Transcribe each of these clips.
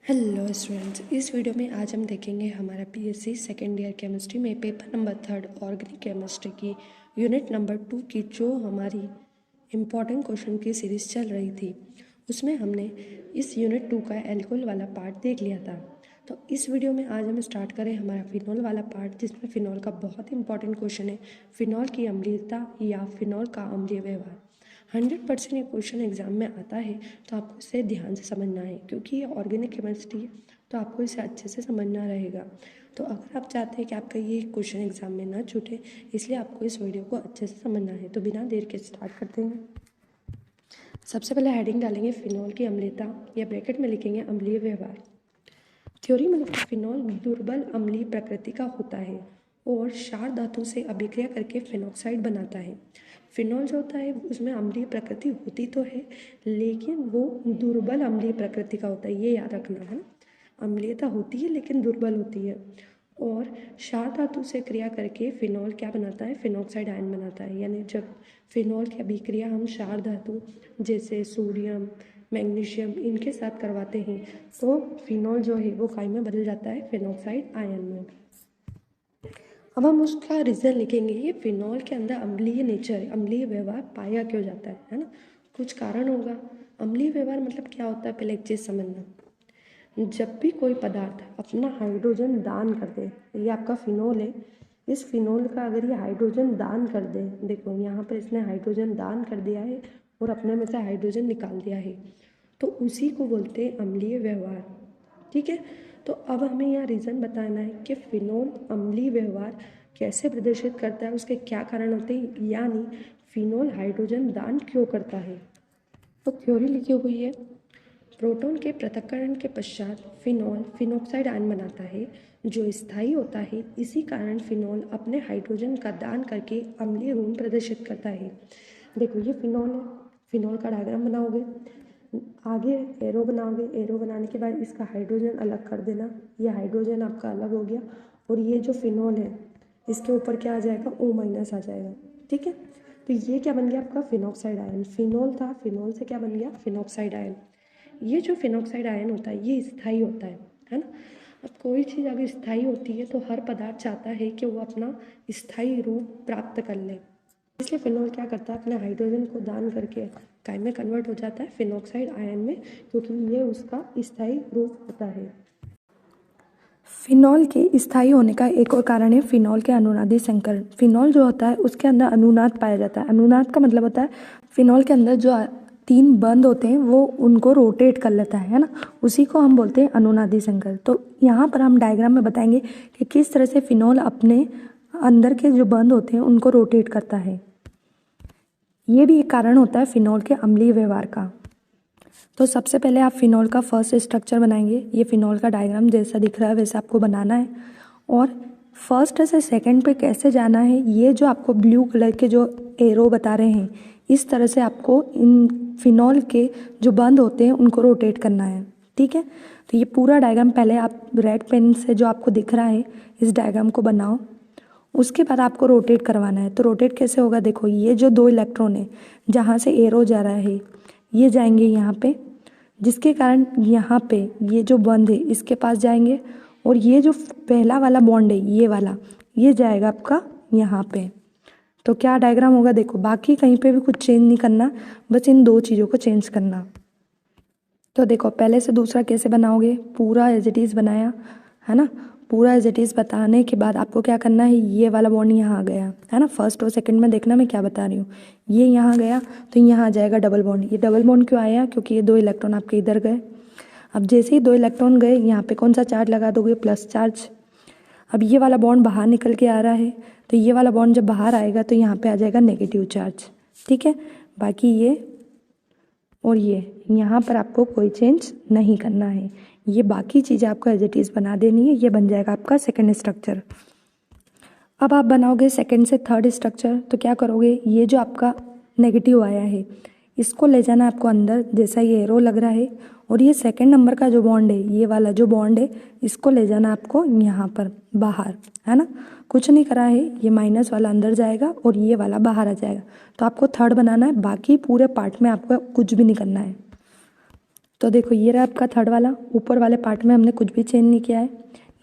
Hello students, इस video में आज हम देखेंगे हमारा पीएससी सेकेंड ईयर केमिस्ट्री में पेपर नंबर 3 ऑर्गेनिक केमिस्ट्री की यूनिट नंबर 2 की जो हमारी इम्पॉर्टेंट क्वेश्चन की सीरीज़ चल रही थी उसमें हमने इस यूनिट 2 का एल्कोहल वाला पार्ट देख लिया था। तो इस वीडियो में आज हम स्टार्ट करें हमारा फिनॉल वाला पार्ट, जिसमें फिनॉल का बहुत इंपॉर्टेंट क्वेश्चन है, फिनॉल की अम्लीयता या फिनॉल का अम्लीय व्यवहार। 100% ये क्वेश्चन एग्जाम में आता है, तो आपको इसे ध्यान से समझना है क्योंकि ये ऑर्गेनिक केमिस्ट्री है, तो आपको इसे अच्छे से समझना रहेगा। तो अगर आप चाहते हैं कि आपका ये क्वेश्चन एग्जाम में ना छूटे, इसलिए आपको इस वीडियो को अच्छे से समझना है। तो बिना देर के स्टार्ट करते हैं। सबसे पहले हेडिंग डालेंगे फिनॉल की अम्लीयता, या ब्रैकेट में लिखेंगे अम्लीय व्यवहार। थ्योरी में फिनॉल दुर्बल अम्लीय प्रकृति का होता है और क्षार धातु से अभिक्रिया करके फिनॉक्साइड बनाता है। फिनॉल जो होता है उसमें अम्लीय प्रकृति होती तो है, लेकिन वो दुर्बल अम्लीय प्रकृति का होता है, ये याद रखना है। अम्लीयता होती है लेकिन दुर्बल होती है। और क्षार धातु से क्रिया करके फिनॉल क्या बनाता है, फिनॉक्साइड आयन बनाता है। यानी जब फिनॉल की अभिक्रिया हम क्षार धातु जैसे सोडियम, मैग्नीशियम इनके साथ करवाते हैं तो फिनॉल जो है वो काय में बदल जाता है, फिनॉक्साइड आयन में। अब हम उसका रीज़न लिखेंगे, ये फिनॉल के अंदर अम्लीय नेचर, अम्लीय व्यवहार पाया क्यों जाता है ना। कुछ कारण होगा। अम्लीय व्यवहार मतलब क्या होता है, पहले एक चीज़ समझना। जब भी कोई पदार्थ अपना हाइड्रोजन दान कर दे, ये आपका फिनॉल है, इस फिनॉल का अगर ये हाइड्रोजन दान कर दे, देखो यहाँ पर इसने हाइड्रोजन दान कर दिया है और अपने में से हाइड्रोजन निकाल दिया है, तो उसी को बोलते हैं अम्लीय व्यवहार। ठीक है, तो अब हमें यहाँ रीज़न बताना है कि फिनॉल अम्लीय व्यवहार कैसे प्रदर्शित करता है, उसके क्या कारण होते हैं, यानी फिनॉल हाइड्रोजन दान क्यों करता है। तो थ्योरी लिखी हुई है, प्रोटॉन के पृथक्करण के पश्चात फिनॉल फिनॉक्साइड आयन बनाता है जो स्थायी होता है। इसी कारण फिनॉल अपने हाइड्रोजन का दान करके अम्लीय गुण प्रदर्शित करता है। देखो ये फिनॉल है, फिनॉल का डायग्राम बनाओगे, आगे एरो बनाओगे, एरो बनाने के बाद इसका हाइड्रोजन अलग कर देना, ये हाइड्रोजन आपका अलग हो गया और ये जो फिनॉल है इसके ऊपर क्या आ जाएगा, O- आ जाएगा। ठीक है, तो ये क्या बन गया आपका, फिनॉक्साइड आयन। फिनॉल था, फिनॉल से क्या बन गया, फिनॉक्साइड आयन। ये जो फिनॉक्साइड आयन होता है ये स्थायी होता है ना। अब कोई चीज़ अगर स्थायी होती है तो हर पदार्थ चाहता है कि वो अपना स्थायी रूप प्राप्त कर ले, इसलिए फिनॉल क्या करता है, अपने हाइड्रोजन को दान करके काय में कन्वर्ट हो जाता है, फिनॉक्साइड आयन में, क्योंकि ये उसका स्थायी रूप होता है। फिनॉल के स्थायी होने का एक और कारण है फिनॉल के अनुनादी संकरण। फिनॉल जो होता है उसके अंदर अनुनाद पाया जाता है। अनुनाद का मतलब होता है फिनॉल के अंदर जो 3 बंध होते हैं वो उनको रोटेट कर लेता है ना, उसी को हम बोलते हैं अनुनादी संकरण। तो यहाँ पर हम डायग्राम में बताएंगे कि किस तरह से फिनॉल अपने अंदर के जो बंध होते हैं उनको रोटेट करता है। ये भी एक कारण होता है फिनॉल के अम्लीय व्यवहार का। तो सबसे पहले आप फिनॉल का फर्स्ट स्ट्रक्चर बनाएंगे। ये फिनॉल का डायग्राम जैसा दिख रहा है वैसे आपको बनाना है, और फर्स्ट से सेकंड पे कैसे जाना है, ये जो आपको ब्लू कलर के जो एरो बता रहे हैं इस तरह से आपको इन फिनॉल के जो बंद होते हैं उनको रोटेट करना है। ठीक है, तो ये पूरा डायग्राम पहले आप रेड पेन से जो आपको दिख रहा है इस डायग्राम को बनाओ, उसके बाद आपको रोटेट करवाना है। तो रोटेट कैसे होगा, देखो ये जो 2 इलेक्ट्रॉन है जहाँ से एरो जा रहा है ये जाएंगे यहाँ पे, जिसके कारण यहाँ पे ये जो बंद है इसके पास जाएंगे, और ये जो पहला वाला बॉन्ड है ये वाला ये जाएगा आपका यहाँ पे। तो क्या डायग्राम होगा, देखो बाकी कहीं पे भी कुछ चेंज नहीं करना, बस इन 2 चीज़ों को चेंज करना। तो देखो पहले से दूसरा कैसे बनाओगे, पूरा एज इट इज़ बनाया है ना। पूरा एज इट इज़ बताने के बाद आपको क्या करना है, ये वाला बॉन्ड यहाँ आ गया है ना, फर्स्ट और सेकंड में देखना मैं क्या बता रही हूँ, ये यहाँ गया तो यहाँ आ जाएगा डबल बॉन्ड। ये डबल बॉन्ड क्यों आया, क्योंकि ये 2 इलेक्ट्रॉन आपके इधर गए। अब जैसे ही 2 इलेक्ट्रॉन गए यहाँ पे कौन सा चार्ज लगा दोगे, प्लस चार्ज। अब ये वाला बॉन्ड बाहर निकल के आ रहा है, तो ये वाला बॉन्ड जब बाहर आएगा तो यहाँ पे आ जाएगा नेगेटिव चार्ज। ठीक है, बाकी ये और ये यहाँ पर आपको कोई चेंज नहीं करना है, ये बाकी चीज़ें आपको एज इट इज़ बना देनी है। ये बन जाएगा आपका सेकंड स्ट्रक्चर। अब आप बनाओगे सेकंड से थर्ड स्ट्रक्चर, तो क्या करोगे, ये जो आपका नेगेटिव आया है इसको ले जाना आपको अंदर, जैसा ये एरो लग रहा है, और ये सेकंड नंबर का जो बॉन्ड है ये वाला जो बॉन्ड है इसको ले जाना आपको यहाँ पर बाहर, है ना। कुछ नहीं करा है, ये माइनस वाला अंदर जाएगा और ये वाला बाहर आ जाएगा। तो आपको थर्ड बनाना है, बाकी पूरे पार्ट में आपको कुछ भी नहीं करना है। तो देखो ये रहा आपका थर्ड वाला, ऊपर वाले पार्ट में हमने कुछ भी चेंज नहीं किया है।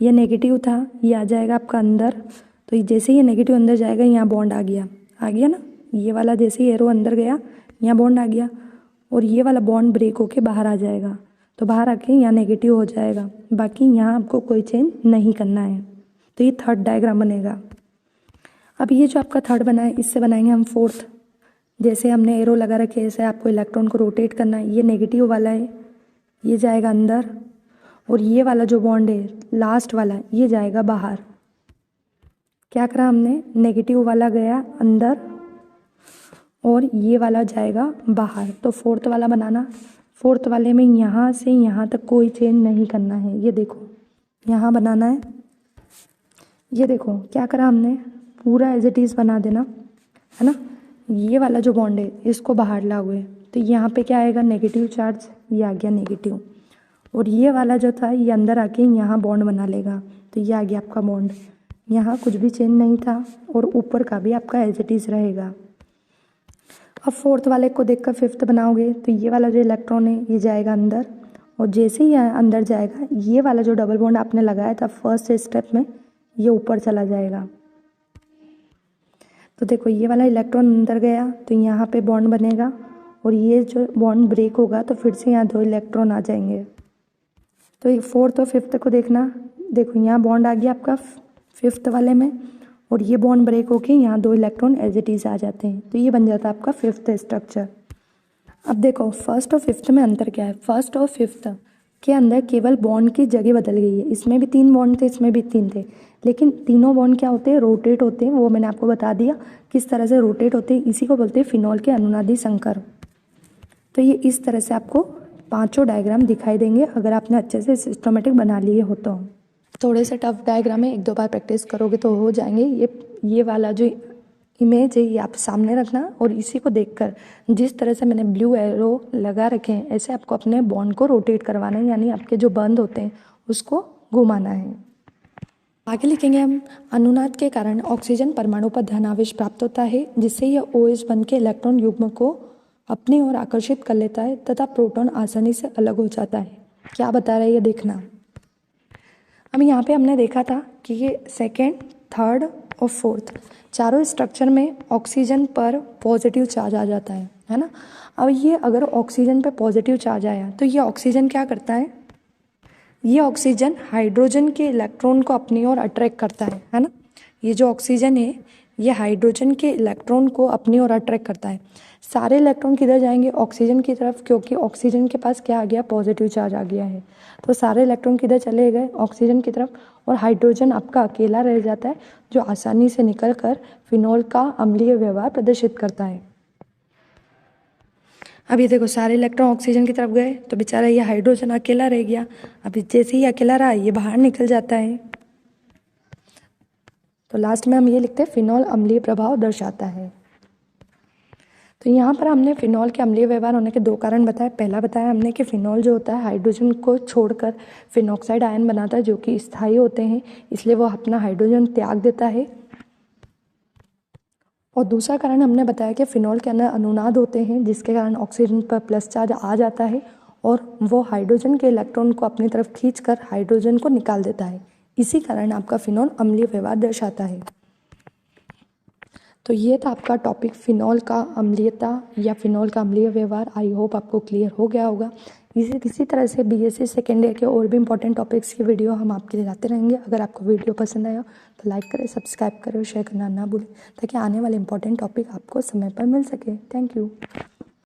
ये नेगेटिव था, ये आ जाएगा आपका अंदर। तो जैसे ये नेगेटिव अंदर जाएगा यहाँ बॉन्ड आ गया ना, ये वाला जैसे ही एरो अंदर गया यहाँ बॉन्ड आ गया, और ये वाला बॉन्ड ब्रेक होके बाहर आ जाएगा। तो बाहर आके यहाँ नेगेटिव हो जाएगा, बाकी यहाँ आपको कोई चेंज नहीं करना है। तो ये थर्ड डायग्राम बनेगा। अब ये जो आपका थर्ड बना है, इससे बनाएंगे हम फोर्थ। जैसे हमने एरो लगा रखे ऐसे आपको इलेक्ट्रॉन को रोटेट करना है। ये नेगेटिव वाला है, ये जाएगा अंदर, और ये वाला जो बॉन्ड है लास्ट वाला ये जाएगा बाहर। क्या करा हमने, नेगेटिव वाला गया अंदर और ये वाला जाएगा बाहर। तो फोर्थ वाला बनाना, फोर्थ वाले में यहाँ से यहाँ तक कोई चेंज नहीं करना है। ये देखो यहाँ बनाना है, ये देखो क्या करा हमने, पूरा एज इट इज़ बना देना है ना। ये वाला जो बॉन्ड है इसको बाहर लाओगे तो यहाँ पे क्या आएगा, नेगेटिव चार्ज, ये आ गया नेगेटिव। और ये वाला जो था ये अंदर आके यहाँ बॉन्ड बना लेगा, तो ये आ गया आपका बॉन्ड। यहाँ कुछ भी चेंज नहीं था और ऊपर का भी आपका एज इट इज़ रहेगा। अब फोर्थ वाले को देखकर फिफ्थ बनाओगे तो ये वाला जो इलेक्ट्रॉन है ये जाएगा अंदर, और जैसे ही अंदर जाएगा ये वाला जो डबल बॉन्ड आपने लगाया था फर्स्ट स्टेप में ये ऊपर चला जाएगा। तो देखो ये वाला इलेक्ट्रॉन अंदर गया तो यहाँ पे बॉन्ड बनेगा, और ये जो बॉन्ड ब्रेक होगा तो फिर से यहाँ दो इलेक्ट्रॉन आ जाएंगे। तो ये फोर्थ और फिफ्थ को देखना, देखो यहाँ बॉन्ड आ गया आपका फिफ्थ वाले में, और ये बॉन्ड ब्रेक होके यहाँ दो इलेक्ट्रॉन एज इट इज़ आ जाते हैं। तो ये बन जाता है आपका फिफ्थ स्ट्रक्चर। अब देखो फर्स्ट और फिफ्थ में अंतर क्या है, फर्स्ट और फिफ्थ के अंदर केवल बॉन्ड की जगह बदल गई है। इसमें भी 3 बॉन्ड थे, इसमें भी 3 थे, लेकिन तीनों बॉन्ड क्या होते हैं, रोटेट होते हैं। वो मैंने आपको बता दिया किस तरह से रोटेट होते हैं, इसी को बोलते हैं फिनॉल के अनुनादी संकर। तो ये इस तरह से आपको पांचों डायग्राम दिखाई देंगे अगर आपने अच्छे से सिस्टमेटिक बना लिए हो तो। थोड़े से टफ डायग्राम है, 1-2 बार प्रैक्टिस करोगे तो हो जाएंगे। ये वाला जो इमेज है ये आप सामने रखना, और इसी को देखकर जिस तरह से मैंने ब्लू एरो लगा रखे हैं ऐसे आपको अपने बॉन्ड को रोटेट करवाना है, यानी आपके जो बंद होते हैं उसको घुमाना है। आगे लिखेंगे हम, अनुनाद के कारण ऑक्सीजन परमाणु पर धनावेश प्राप्त होता है, जिससे यह OH बन के इलेक्ट्रॉन युग्म को अपनी ओर आकर्षित कर लेता है तथा प्रोटॉन आसानी से अलग हो जाता है। क्या बता रहा है ये देखना। अब यहाँ पे हमने देखा था कि ये सेकेंड, थर्ड और फोर्थ चारों स्ट्रक्चर में ऑक्सीजन पर पॉजिटिव चार्ज आ जाता है ना। अब ये अगर ऑक्सीजन पे पॉजिटिव चार्ज आया तो ये ऑक्सीजन क्या करता है, ये ऑक्सीजन हाइड्रोजन के इलेक्ट्रॉन को अपनी ओर अट्रैक्ट करता है ना। ये जो ऑक्सीजन है ये हाइड्रोजन के इलेक्ट्रॉन को अपनी ओर अट्रैक्ट करता है। सारे इलेक्ट्रॉन किधर जाएंगे, ऑक्सीजन की तरफ, क्योंकि ऑक्सीजन के पास क्या आ गया, पॉजिटिव चार्ज आ गया है। तो सारे इलेक्ट्रॉन किधर चले गए, ऑक्सीजन की तरफ, और हाइड्रोजन आपका अकेला रह जाता है जो आसानी से निकल कर फिनॉल का अम्लीय व्यवहार प्रदर्शित करता है। अब ये देखो सारे इलेक्ट्रॉन ऑक्सीजन की तरफ गए तो बेचारा ये हाइड्रोजन अकेला रह गया। अभी जैसे ही अकेला रहा ये बाहर निकल जाता है। तो लास्ट में हम ये लिखते हैं फिनॉल अम्लीय प्रभाव दर्शाता है। तो यहाँ पर हमने फिनॉल के अम्लीय व्यवहार होने के 2 कारण बताए। पहला बताया हमने कि फिनॉल जो होता है हाइड्रोजन को छोड़कर फिनॉक्साइड आयन बनाता है जो कि स्थायी होते हैं, इसलिए वो अपना हाइड्रोजन त्याग देता है। और दूसरा कारण हमने बताया कि फिनॉल के अंदर अनुनाद होते हैं जिसके कारण ऑक्सीजन पर प्लस चार्ज आ जाता है और वो हाइड्रोजन के इलेक्ट्रॉन को अपनी तरफ खींचकर हाइड्रोजन को निकाल देता है। इसी कारण आपका फिनॉल अम्लीय व्यवहार दर्शाता है। तो ये था आपका टॉपिक फिनॉल का अम्लीयता या फिनॉल का अम्लीय व्यवहार। आई होप आपको क्लियर हो गया होगा। इसी तरह से BSc सेकेंड ईयर के और भी इंपॉर्टेंट टॉपिक्स की वीडियो हम आपके लिए लाते रहेंगे। अगर आपको वीडियो पसंद आया तो लाइक करें, सब्सक्राइब करें और शेयर करना ना भूलें ताकि आने वाले इंपॉर्टेंट टॉपिक आपको समय पर मिल सके। Thank you.